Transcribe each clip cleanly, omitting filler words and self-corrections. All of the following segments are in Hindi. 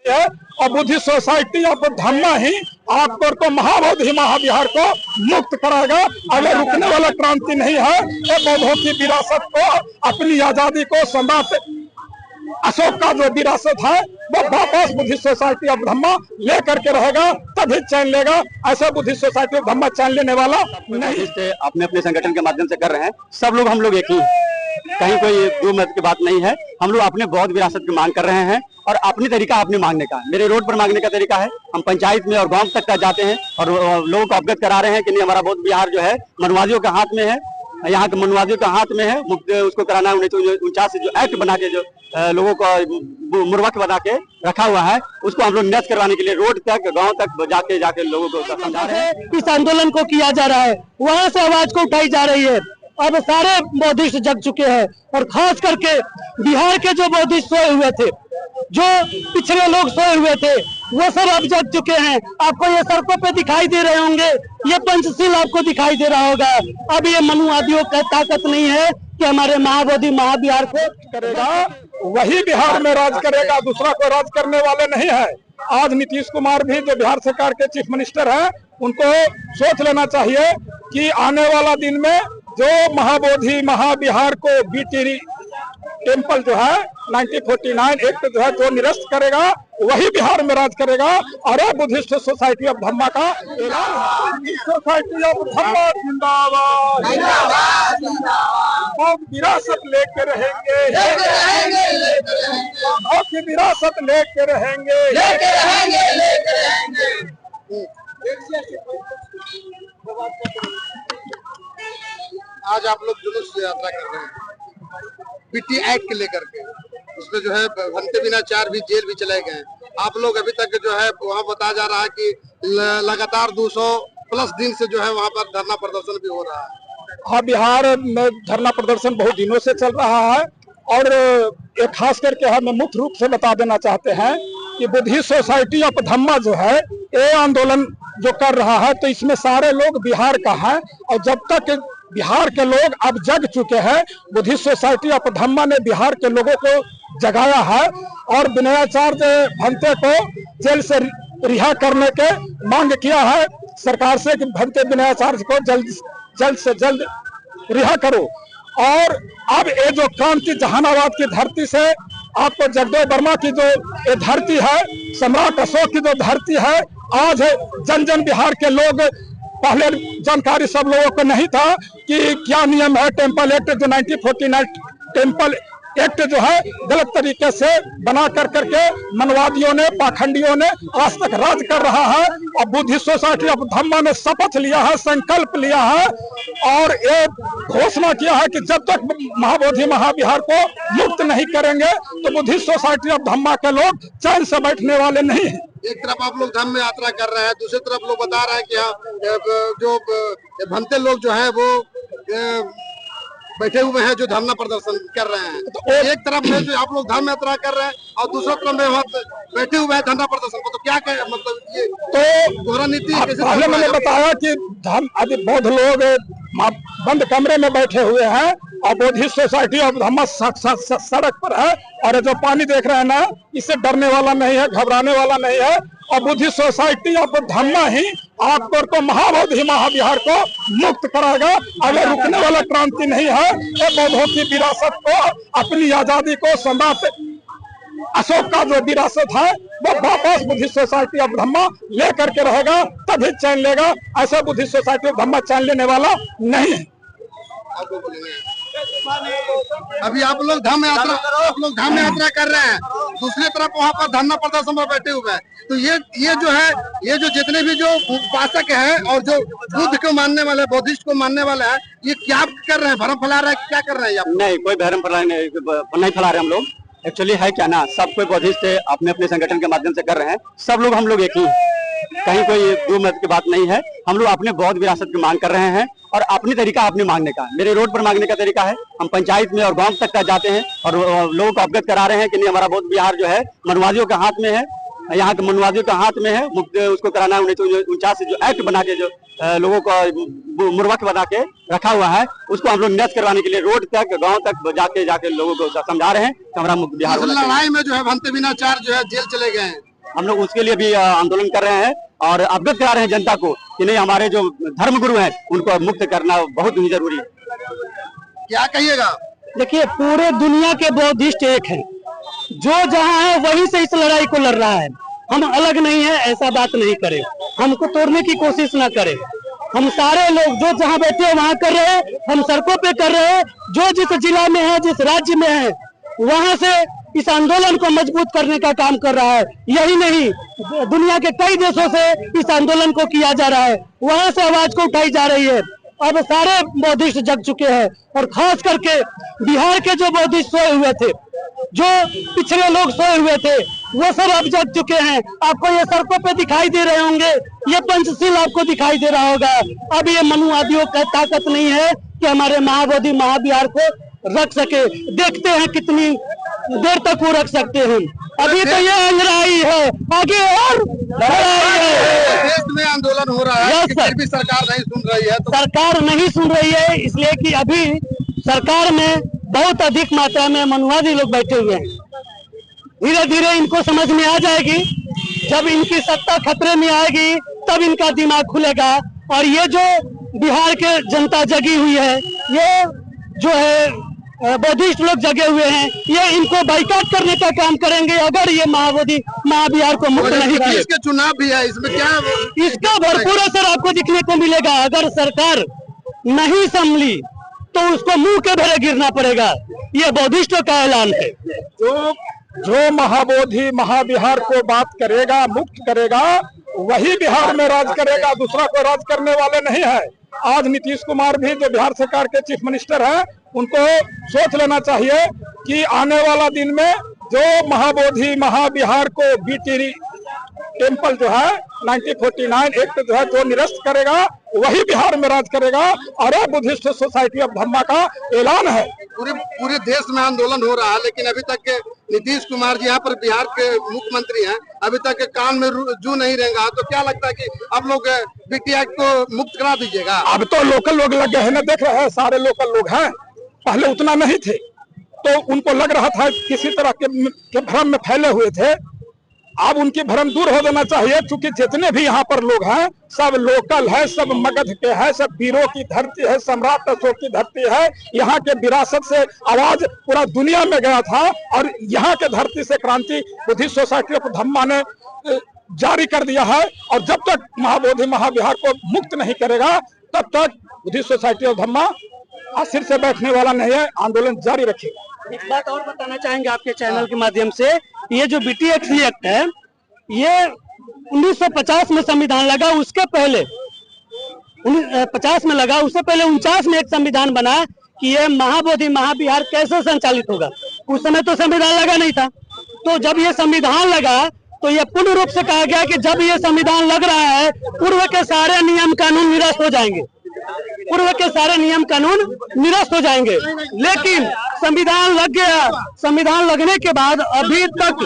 है और बुद्धिस्ट सोसाइटी ऑफ धम्मा ही आपको तो महाबोधि महाविहार को मुक्त कराएगा। अगर रुकने वाला क्रांति नहीं है ये बौद्धों की विरासत को, अपनी आजादी को, सम्राट अशोक का जो विरासत है वो वापस बुद्धिस्ट सोसाइटी ऑफ धम्मा लेकर के रहेगा, तभी चैन लेगा। ऐसा बुद्धिस्ट सोसाइटी ऑफ धम्मा चैन लेने वाला नहीं। अपने अपने संगठन के माध्यम से कर रहे हैं, सब लोग हम लोग एक ही, कहीं कोई दो मत की बात नहीं है। हम लोग अपने बौद्ध विरासत की मांग कर रहे हैं और अपनी तरीका अपने मांगने का, मेरे रोड पर मांगने का तरीका है। हम पंचायत में और गांव तक का जाते हैं और लोगों को अवगत करा रहे हैं कि नहीं, हमारा बौद्ध विहार जो है मनुवादियों के हाथ में है, यहाँ के मनुवादियों के हाथ में है। मुक्त उसको कराना है। 1949 से जो एक्ट बना के जो लोगों को मूर्ख बना के रखा हुआ है, उसको हम लोग नष्ट करवाने के लिए रोड तक, गांव तक जाके लोगों को समझा रहे हैं। इस आंदोलन को किया जा रहा है, वहाँ से आवाज को उठाई जा रही है। अब सारे बौद्धिस्ट जग चुके हैं और खास करके बिहार के जो बौद्धिस्ट सोए हुए थे, जो पिछले लोग सोए हुए थे, वो सब अब जग चुके हैं। आपको ये सड़कों पे दिखाई दे रहे होंगे, ये पंचशील आपको दिखाई दे रहा होगा। अब ये मनुवादियों का ताकत नहीं है कि हमारे महाबोधि महाविहार को करेगा, वही बिहार में राज करेगा, दूसरा कोई राज करने वाले नहीं है। आज नीतीश कुमार भी जो बिहार सरकार के चीफ मिनिस्टर है, उनको सोच लेना चाहिए कि आने वाला दिन में जो महाबोधि महाविहार को बीटी टेम्पल जो है 1949 एक्ट जो है जो निरस्त करेगा, वही बिहार में राज करेगा। और बुद्धिस्ट सोसाइटी ऑफ धम्मा का सोसाइटी ऑफ धम्मा जिंदाबाद, बौद्ध विरासत लेके रहेंगे, बौद्ध की विरासत लेके रहेंगे। आज आप लोग जुलूस यात्रा कर रहे हैं बीटी एक्ट के लेकर के, उसमें जो है भंते बिना 4 भी जेल भी चले गए। आप लोग अभी तक जो है वहाँ बताया जा रहा है कि लगातार 200 प्लस दिन से जो है वहाँ पर धरना प्रदर्शन भी हो रहा है। हाँ, बिहार में धरना प्रदर्शन बहुत दिनों से चल रहा है और एक खास करके हम मुख्य रूप से बता देना चाहते हैं कि बुद्धिस्ट सोसाइटी ऑफ धम्मा जो है ये आंदोलन जो कर रहा है, तो इसमें सारे लोग बिहार का है। और जब तक बिहार के लोग अब जग चुके हैं, बुद्धिस्ट सोसाइटी ऑफ धम्मा ने बिहार के लोगों को जगाया है और विनयाचार्य भंते को जेल से रिहा करने के मांग किया है सरकार से कि भंते विनयाचार्य को जल्द से जल्द रिहा करो। और अब ये जो क्रांति जहानाबाद की धरती से आपको जगदेव वर्मा की जो ये धरती है, सम्राट अशोक की जो धरती है, आज जन जन बिहार के लोग, पहले जानकारी सब लोगों को नहीं था कि क्या नियम है। टेम्पल एक्ट जो 1949 टेम्पल एक्ट जो है गलत तरीके से बना करके मनवादियों ने, पाखंडियों ने आज तक राज कर रहा है। और बुद्धिस्ट सोसाइटी ऑफ धम्मा ने शपथ लिया है, संकल्प लिया है और ये घोषणा किया है कि जब तक महाबोधि महाविहार को मुक्त नहीं करेंगे तो बुद्धिस्ट सोसाइटी ऑफ धम्मा के लोग चैन से बैठने वाले नहीं है। एक तरफ आप लोग धम्म यात्रा कर रहे हैं, दूसरी तरफ लोग बता रहे हैं कि जो भंते लोग जो है वो बैठे हुए हैं जो धरना प्रदर्शन कर रहे हैं। तो एक तरफ में जो आप लोग धर्म यात्रा कर रहे हैं और दूसरी तरफ में वहाँ बैठे हुए हैं धरना प्रदर्शन को, तो क्या कहें, मतलब ये तो दोहरा नीति कैसे? पहले मैंने बताया कि धर्म अभी बौद्ध लोग बंद कमरे में बैठे हुए हैं और बुद्धिस्ट सोसाइटी ऑफ धम्मा सड़क पर है। और जो पानी देख रहे हैं ना, इससे डरने वाला नहीं है, घबराने वाला नहीं है। और बुद्धिस्ट सोसाइटी ऑफ धम्मा ही आपको तो महाबोधि महाविहार को मुक्त कराएगा। अगर रुकने वाला क्रांति नहीं है ये बौद्धों की विरासत को, अपनी आजादी को, सम्राट अशोक का जो विरासत है वो वापस बुद्धिस्ट सोसाइटी ऑफ धम्मा लेकर के रहेगा, तभी चैन लेगा। ऐसा बुद्धिस्ट सोसाइटी ऑफ धम्मा चैन लेने वाला नहीं है। अभी आप लोग धम्म यात्रा कर रहे हैं, दूसरी तरफ वहाँ पर धरना प्रदर्शन में बैठे हुए हैं। तो ये जो है, ये जो जितने भी जो उपासक हैं और जो बुद्ध को मानने वाले, बौद्धिस्ट को मानने वाले हैं, ये क्या कर रहे हैं? भरम फैला रहे हैं, क्या कर रहे हैं आप? नहीं, कोई भरम नहीं फैला रहे हम लोग। एक्चुअली है क्या ना, सब कोई बौद्धिस्ट अपने अपने संगठन के माध्यम से कर रहे हैं, सब लोग हम लोग एक ही, कहीं कोई दो मत की बात नहीं है। हम लोग अपने बौद्ध विरासत की मांग कर रहे हैं और अपनी तरीका अपने मांगने का, मेरे रोड पर मांगने का तरीका है। हम पंचायत में और गांव तक का जाते हैं और लोगों को अवगत करा रहे हैं कि नहीं, हमारा बौद्ध विहार जो है मनुवादियों के हाथ में है, यहाँ के मनुवादियों के हाथ में है। मुक्त उसको कराना है। 1949 से जो एक्ट बना के जो लोगों को मूर्ख बना के रखा हुआ है, उसको हम लोग नष्ट करवाने के लिए रोड तक, गांव तक जाके लोगों को समझा रहे हैं कि हमारा मुक्त बिहार। लड़ाई में जो है भंते बिना 4 जो है जेल चले गए हैं, हम लोग उसके लिए भी आंदोलन कर रहे हैं और अवगत करा रहे हैं जनता को कि नहीं, हमारे जो धर्मगुरु हैं उनको मुक्त करना बहुत ही जरूरी है। क्या कहिएगा? देखिए, पूरे दुनिया के बौद्धिस्ट एक हैं, जो जहाँ है वहीं से इस लड़ाई को लड़ रहा है। हम अलग नहीं है, ऐसा बात नहीं करें, हमको तोड़ने की कोशिश ना करें। हम सारे लोग जो जहाँ बैठे हैं वहाँ कर रहे हैं, हम सड़कों पे कर रहे हैं। जो जिस जिला में है, जिस राज्य में है, वहाँ से इस आंदोलन को मजबूत करने का काम कर रहा है। यही नहीं, दुनिया के कई देशों से इस आंदोलन को किया जा रहा है, वहाँ से आवाज को उठाई जा रही है। अब सारे बौद्धिस्ट जग चुके हैं और खास करके बिहार के जो बौद्धिस्ट सोए हुए थे, जो पिछड़े लोग सोए हुए थे, वो सब अब जग चुके हैं। आपको ये सड़कों पे दिखाई दे रहे होंगे, ये पंचशील आपको दिखाई दे रहा होगा। अब ये मनुवादियों का ताकत नहीं है कि हमारे महाबोधि महाविहार को रख सके। देखते हैं कितनी देर तक वो रख सकते हैं। अभी तो ये लड़ाई है, आगे और लड़ाई है। देश में आंदोलन हो रहा है, फिर भी सरकार नहीं सुन रही है। तो सरकार नहीं सुन रही है इसलिए कि अभी सरकार में बहुत अधिक मात्रा में मनुवादी लोग बैठे हुए हैं। धीरे धीरे इनको समझ में आ जाएगी, जब इनकी सत्ता खतरे में आएगी तब इनका दिमाग खुलेगा। और ये जो बिहार के जनता जगी हुई है, ये जो है बौद्धिस्ट लोग जगे हुए हैं, ये इनको बाइकाट करने का काम करेंगे अगर ये महाबोधि महाविहार को मुक्त नहीं किए। इसके चुनाव भी है, इसमें क्या इसका भरपूर असर आपको दिखने को मिलेगा। अगर सरकार नहीं संभली तो उसको मुंह के भरे गिरना पड़ेगा। ये बौद्धिस्टों का ऐलान है। जो महाबोधि महाविहार को बात करेगा, मुक्त करेगा, वही बिहार में राज करेगा, दूसरा कोई राज करने वाले नहीं है। आज नीतीश कुमार भी जो बिहार सरकार के चीफ मिनिस्टर हैं, उनको सोच लेना चाहिए कि आने वाला दिन में जो महाबोधि महाविहार को बीटी टेम्पल जो है 1949 एक्ट जो है जो निरस्त करेगा, वही बिहार में राज करेगा। और बुद्धिस्ट सोसाइटी ऑफ धम्मा का ऐलान है। पूरे देश में आंदोलन हो रहा है, लेकिन अभी तक के नीतीश कुमार जी यहाँ पर बिहार के मुख्यमंत्री हैं, अभी तक के कान में जू नहीं रहेगा। तो क्या लगता है कि अब लोग बीटीआई को मुक्त करा दीजिएगा? अब तो लोकल लोग लगे हैं ना, देख रहे हैं, सारे लोकल लोग हैं, पहले उतना नहीं थे, तो उनको लग रहा था किसी तरह के भ्रम में फैले हुए थे। अब उनकी भ्रम दूर हो जाना चाहिए, क्योंकि जितने भी यहाँ पर लोग हैं सब लोकल है, सब मगध के हैं, सब वीरों की धरती है, सम्राट अशोक की धरती है। यहाँ के विरासत से आवाज पूरा दुनिया में गया था और यहाँ के धरती से क्रांति बुद्धिस्ट सोसाइटी ऑफ धम्मा ने जारी कर दिया है। और जब तक महाबोधि महाविहार को मुक्त नहीं करेगा, तब तक बुद्धिस्ट सोसाइटी ऑफ धम्मा सिर से बैठने वाला नहीं है, आंदोलन जारी रखेगा। एक बात और बताना चाहेंगे आपके चैनल के माध्यम से, ये जो बीटीएक्सी एक्ट है, ये 1950 में संविधान लगा, उसके पहले 50 में लगा, उससे पहले 49 में एक संविधान बना कि ये महाबोधि महाविहार कैसे संचालित होगा। उस समय तो संविधान लगा नहीं था। तो जब ये संविधान लगा तो ये पूर्ण रूप से कहा गया कि जब ये संविधान लग रहा है, पूर्व के सारे नियम कानून निरस्त हो जाएंगे, पूर्व के सारे नियम कानून निरस्त हो जाएंगे। लेकिन संविधान लग गया, संविधान लगने के बाद अभी तक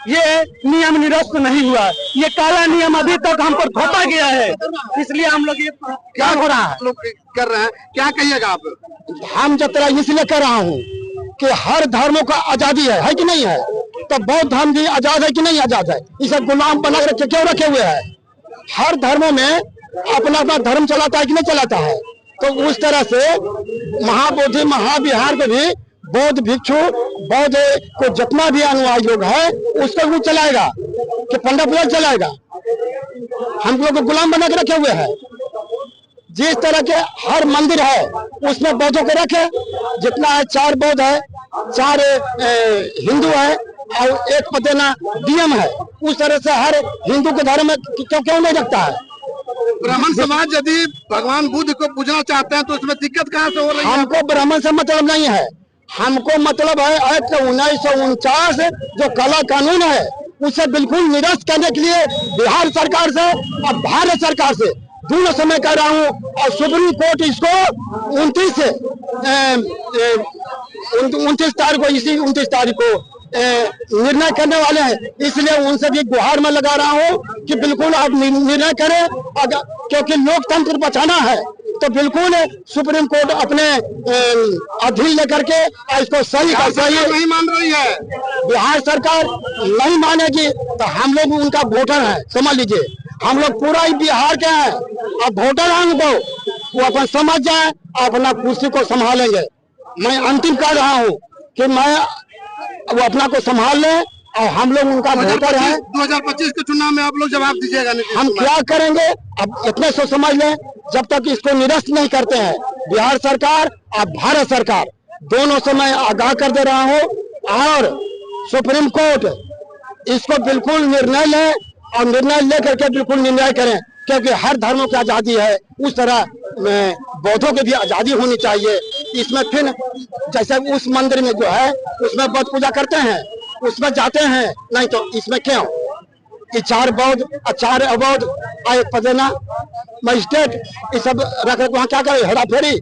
ये नियम निरस्त नहीं हुआ। ये काला नियम अभी तक हम पर थोपा गया है, इसलिए हम लोग ये क्या हो रहा है, लोग कर रहे हैं। क्या कहिएगा आप? हम जतरा इसलिए कर रहा हूँ कि हर धर्मों का आजादी है कि नहीं है? तो बौद्ध धर्म भी आजाद है कि नहीं आजाद है? इसे गुलाम बना रखे क्यों रखे हुए हैं? हर धर्मों में अपना अपना धर्म चलाता है कि नहीं चलाता है? तो उस तरह से महाबोधि महाविहार को भी बौद्ध भिक्षु, बौद्ध को जितना भी अनुयायी लोग है उसको भी चलाएगा कि पंडा चलाएगा। हम लोग को गुलाम बना के रखे हुए हैं। जिस तरह के हर मंदिर है उसमें बौद्धों को रखे, जितना है 4 बौद्ध है, 4 हिंदू है और 1 पतेना डीएम है, उस तरह से हर हिंदू के धर्म में क्यों नहीं रखता है? ब्राह्मण समाज यदि भगवान बुद्ध को पूजना चाहते हैं तो उसमें दिक्कत कहाँ से हो रही है? हमको ब्राह्मण से मतलब नहीं है, हमको मतलब है एक्ट 1949 जो काला कानून है उसे बिल्कुल निरस्त करने के लिए बिहार सरकार से और भारत सरकार से दोनों समय कर रहा हूँ। और सुप्रीम कोर्ट इसको 29 तारीख को, इसी 29 तारीख को निर्णय करने वाले हैं। इसलिए उनसे भी गुहार में लगा रहा हूँ कि बिल्कुल आप निर्णय करें, क्योंकि लोकतंत्र बचाना है तो बिल्कुल सुप्रीम कोर्ट अपने अधीन लेकर के इसको सही का सही नहीं मान रही है। बिहार सरकार नहीं मानेगी तो हम लोग उनका वोटर है, समझ लीजिए। हम लोग पूरा ही बिहार के हैं, अब वोटर हैं उनको, वो अपन समझ जाए, अपना कुर्सी को संभालेंगे। मैं अंतिम कर रहा हूँ कि मैं वो अपना को संभाल ले और हम लोग उनका वोटर है। 2025 के चुनाव में आप लोग जवाब दीजिएगा। हम क्या करेंगे अब इतने सो समझ लें, जब तक इसको निरस्त नहीं करते हैं बिहार सरकार और भारत सरकार दोनों से मैं आगाह कर दे रहा हूँ, और सुप्रीम कोर्ट इसको बिल्कुल निर्णय ले और निर्णय लेकर के बिल्कुल निर्णय करें, क्योंकि हर धर्मों की आजादी है, उस तरह बौद्धों की भी आजादी होनी चाहिए। इसमें फिर जैसे उस मंदिर में जो है उसमें बौद्ध पूजा करते हैं, उसमें जाते हैं, नहीं तो इसमें क्यों? कि 4 बौद्ध और 4 अबौद्ध एक पदेना मजिस्ट्रेट ये सब रख वहाँ क्या करे, हेरा फेरी,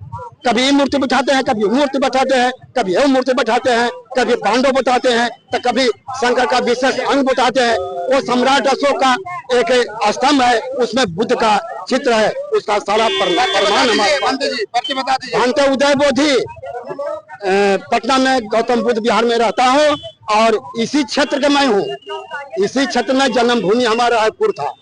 कभी ये मूर्ति बैठाते हैं, कभी मूर्ति बैठाते हैं, कभी वो मूर्ति बैठाते हैं, कभी पांडव बताते हैं, तो कभी शंकर का विशेष अंग बताते हैं। वो सम्राट अशोक का एक स्तंभ है, उसमें बुद्ध का चित्र है, उसका सारा प्रमाण हमारे भांते उदय बोधि पटना में गौतम बुद्ध विहार में रहता हूँ, और इसी क्षेत्र के मैं हूँ। इसी क्षेत्र में जन्मभूमि हमारा रायपुर था।